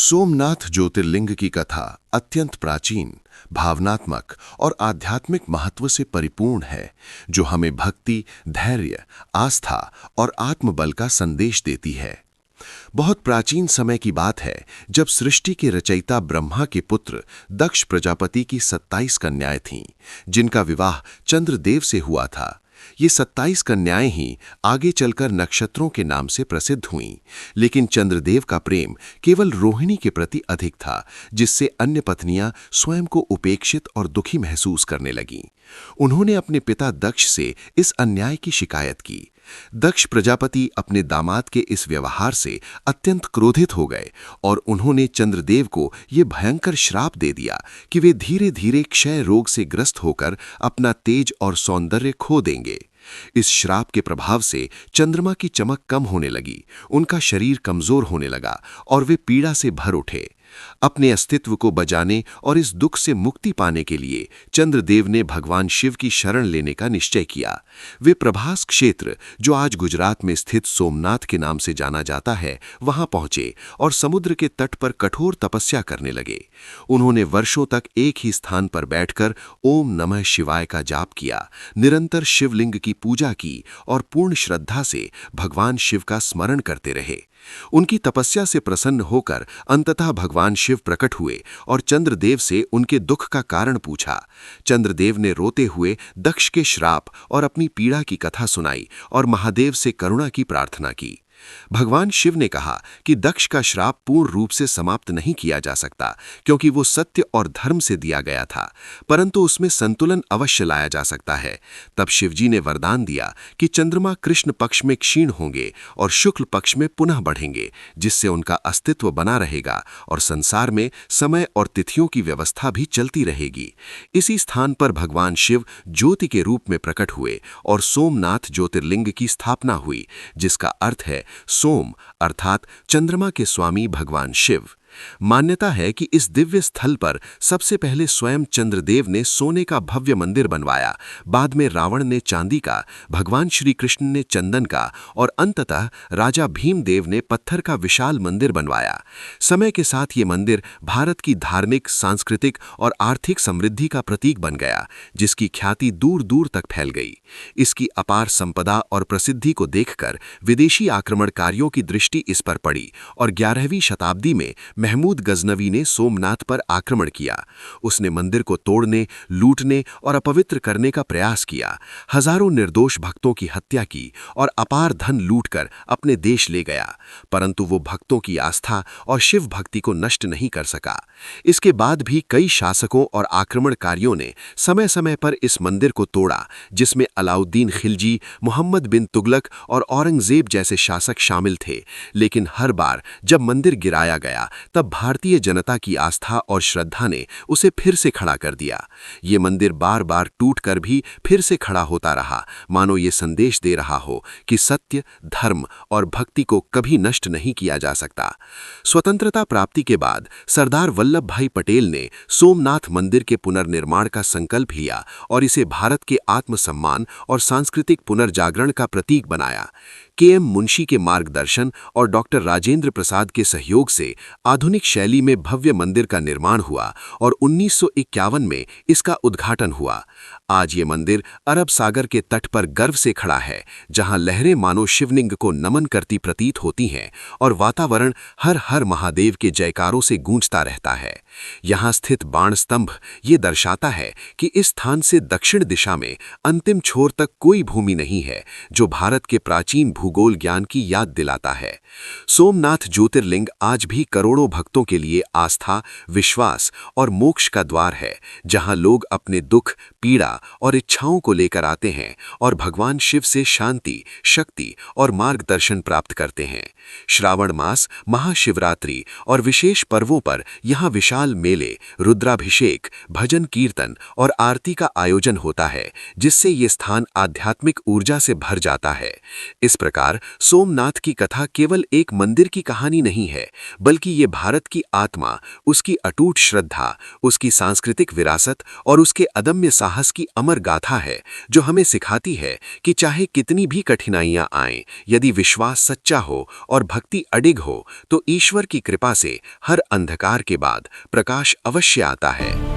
सोमनाथ ज्योतिर्लिंग की कथा अत्यंत प्राचीन, भावनात्मक और आध्यात्मिक महत्व से परिपूर्ण है, जो हमें भक्ति, धैर्य, आस्था और आत्मबल का संदेश देती है। बहुत प्राचीन समय की बात है, जब सृष्टि के रचयिता ब्रह्मा के पुत्र दक्ष प्रजापति की 27 कन्याएं थीं, जिनका विवाह चंद्रदेव से हुआ था। ये 27 कन्याएं ही आगे चलकर नक्षत्रों के नाम से प्रसिद्ध हुईं, लेकिन चंद्रदेव का प्रेम केवल रोहिणी के प्रति अधिक था, जिससे अन्य पत्नियां स्वयं को उपेक्षित और दुखी महसूस करने लगीं। उन्होंने अपने पिता दक्ष से इस अन्याय की शिकायत की। दक्ष प्रजापति अपने दामाद के इस व्यवहार से अत्यंत क्रोधित हो गए और उन्होंने चंद्रदेव को ये भयंकर श्राप दे दिया कि वे धीरे धीरे क्षय रोग से ग्रस्त होकर अपना तेज और सौंदर्य खो देंगे। इस श्राप के प्रभाव से चंद्रमा की चमक कम होने लगी, उनका शरीर कमजोर होने लगा और वे पीड़ा से भर उठे। अपने अस्तित्व को बचाने और इस दुख से मुक्ति पाने के लिए चंद्रदेव ने भगवान शिव की शरण लेने का निश्चय किया। वे प्रभास क्षेत्र, जो आज गुजरात में स्थित सोमनाथ के नाम से जाना जाता है, वहां पहुंचे और समुद्र के तट पर कठोर तपस्या करने लगे। उन्होंने वर्षों तक एक ही स्थान पर बैठकर ओम नमः शिवाय का जाप किया, निरंतर शिवलिंग की पूजा की और पूर्ण श्रद्धा से भगवान शिव का स्मरण करते रहे। उनकी तपस्या से प्रसन्न होकर अंततः भगवान शिव प्रकट हुए और चंद्रदेव से उनके दुख का कारण पूछा। चंद्रदेव ने रोते हुए दक्ष के श्राप और अपनी पीड़ा की कथा सुनाई और महादेव से करुणा की प्रार्थना की। भगवान शिव ने कहा कि दक्ष का श्राप पूर्ण रूप से समाप्त नहीं किया जा सकता, क्योंकि वो सत्य और धर्म से दिया गया था, परंतु उसमें संतुलन अवश्य लाया जा सकता है। तब शिवजी ने वरदान दिया कि चंद्रमा कृष्ण पक्ष में क्षीण होंगे और शुक्ल पक्ष में पुनः बढ़ेंगे, जिससे उनका अस्तित्व बना रहेगा और संसार में समय और तिथियों की व्यवस्था भी चलती रहेगी। इसी स्थान पर भगवान शिव ज्योति के रूप में प्रकट हुए और सोमनाथ ज्योतिर्लिंग की स्थापना हुई, जिसका अर्थ है सोम, अर्थात चंद्रमा के स्वामी भगवान शिव। मान्यता है कि इस दिव्य स्थल पर सबसे पहले स्वयं चंद्रदेव ने सोने का भव्य मंदिर बनवाया, बाद में रावण ने चांदी का, भगवान श्री कृष्ण ने चंदन का और अंततः राजा भीमदेव ने पत्थर का विशाल मंदिर बनवाया। समय के साथ ये मंदिर भारत की धार्मिक, सांस्कृतिक और आर्थिक समृद्धि का प्रतीक बन गया, जिसकी ख्याति दूर दूर तक फैल गई। इसकी अपार संपदा और प्रसिद्धि को देखकर विदेशी आक्रमणकारियों की दृष्टि इस पर पड़ी और 11वीं शताब्दी में महमूद गजनवी ने सोमनाथ पर आक्रमण किया। उसने मंदिर को तोड़ने, लूटने और अपवित्र करने का प्रयास किया, हजारों निर्दोष भक्तों की हत्या की और अपार धन लूटकर अपने देश ले गया, परंतु वो भक्तों की आस्था और शिव भक्ति को नष्ट नहीं कर सका। इसके बाद भी कई शासकों और आक्रमणकारियों ने समय समय पर इस मंदिर को तोड़ा, जिसमें अलाउद्दीन खिलजी, मोहम्मद बिन तुगलक और औरंगजेब जैसे शासक शामिल थे। लेकिन हर बार जब मंदिर गिराया गया, तब भारतीय जनता की आस्था और श्रद्धा ने उसे फिर से खड़ा कर दिया। ये मंदिर बार बार टूटकर भी फिर से खड़ा होता रहा, मानो ये संदेश दे रहा हो कि सत्य, धर्म और भक्ति को कभी नष्ट नहीं किया जा सकता। स्वतंत्रता प्राप्ति के बाद सरदार वल्लभ भाई पटेल ने सोमनाथ मंदिर के पुनर्निर्माण का संकल्प लिया और इसे भारत के आत्मसम्मान और सांस्कृतिक पुनर्जागरण का प्रतीक बनाया। के एम मुंशी के मार्गदर्शन और डॉक्टर राजेंद्र प्रसाद के सहयोग से आधुनिक शैली में भव्य मंदिर का निर्माण हुआ और 1951 में इसका उद्घाटन हुआ। आज ये मंदिर अरब सागर के तट पर गर्व से खड़ा है, जहां लहरें मानो शिवलिंग को नमन करती प्रतीत होती हैं और वातावरण हर हर महादेव के जयकारों से गूंजता रहता है। यहाँ स्थित बाण स्तंभ ये दर्शाता है कि इस स्थान से दक्षिण दिशा में अंतिम छोर तक कोई भूमि नहीं है, जो भारत के प्राचीन भूगोल ज्ञान की याद दिलाता है। सोमनाथ ज्योतिर्लिंग आज भी करोड़ों भक्तों के लिए आस्था, विश्वास और मोक्ष का द्वार है, जहां लोग अपने दुख, पीड़ा और इच्छाओं को लेकर आते हैं और भगवान शिव से शांति, शक्ति और मार्गदर्शन प्राप्त करते हैं। श्रावण मास, महाशिवरात्रि और विशेष पर्वों पर यहाँ विशाल मेले, रुद्राभिषेक, भजन कीर्तन और आरती का आयोजन होता है, जिससे ये स्थान आध्यात्मिक ऊर्जा से भर जाता है। इस प्रकार सोमनाथ की कथा केवल एक मंदिर की कहानी नहीं है, बल्कि ये भारत की आत्मा, उसकी अटूट श्रद्धा, उसकी सांस्कृतिक विरासत और उसके अदम्य साहस की अमर गाथा है जो हमें सिखाती है कि चाहे कितनी भी कठिनाइयां आएं, यदि विश्वास सच्चा हो और भक्ति अडिग हो तो ईश्वर की कृपा से हर अंधकार के बाद प्रकाश अवश्य आता है।